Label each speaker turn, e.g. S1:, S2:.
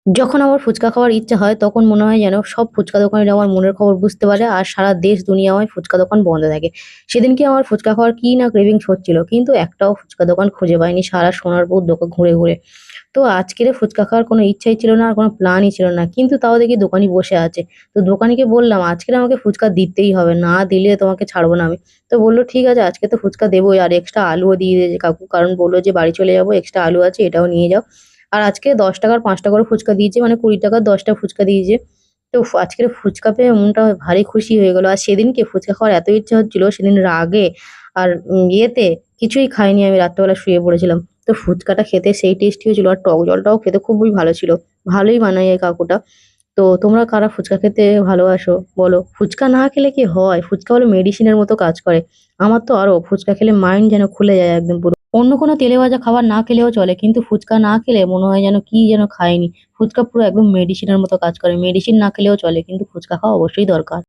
S1: যখন আমার ফুচকা খাওয়ার ইচ্ছা হয় তখন মনে হয় যেন সব ফুচকা দোকানিরা আমার মনের খবর বুঝতে পারে আর সারা দেশ দুনিয়া আমায় ফুচকা দোকান বন্ধ থাকে। সেদিনকে আমার ফুচকা খাওয়ার কি না ক্রেভিংস হচ্ছিল কিন্তু একটাও ফুচকা দোকান খুঁজে পাইনি সারা সোনারপুর ঘুরে, ঘুরে। তো আজকেরে ফুচকা খাওয়ার কোনো ইচ্ছাই ছিল না আর কোনো প্ল্যানই ছিল না। কিন্তু তাও দেখি দোকানি বসে আছে। তো দোকানিকে বললাম, "আজকের আমাকে ফুচকা দিতেই হবে। না দিলে তোমাকে ছাড়বো না আমি।" তো বলল, "ঠিক আছে আজকে তো ফুচকা দেবোই আর এক্সট্রা আলুও দিয়ে দিয়েছে কাকু।" কারণ বলল যে, "বাড়ি চলে যাবো, এক্সট্রা আলু আছে এটাও নিয়ে যাও।" আর আজকে ৳১০ র ৫ টা করে ফুচকা দিয়েছে মানে ৳২০ র ১০ টা ফুচকা দিয়েছে। তো আজকের ফুচকা পেয়ে মনটা ভারী খুশি হয়ে গেল। আর সেদিনকে ফুচকা খাওয়ার এত ইচ্ছা হচ্ছিল সেদিন রাগে আর ইয়েতে কিছুই খাইনি আমি রাত্রেবেলা শুয়ে পড়েছিলাম। তো ফুচকাটা খেতে সেই টেস্টি হয়েছিল আর টক জলটাও খেতে খুবই ভালো ছিল। ভালোই বানায় এই কাকুটা। তো তোমরা কারা ফুচকা খেতে ভালোবাসো বলো? ফুচকা না খেলে কি হয়? ফুচকা হলো মেডিসিনের মতো কাজ করে। আমার তো আরো ফুচকা খেলে মাইন্ড যেন খুলে যায় একদম পুরো। অন্য কোনো তেলে ভাজা খাবার না খেলেও চলে। কিন্তু ফুচকা না খেলে মনে হয় যেন কি যেন খাইনি। ফুচকা পুরো একদম মেডিসিনের মতো কাজ করে। মেডিসিন না খেলেও চলে কিন্তু ফুচকা খাওয়া অবশ্যই দরকার।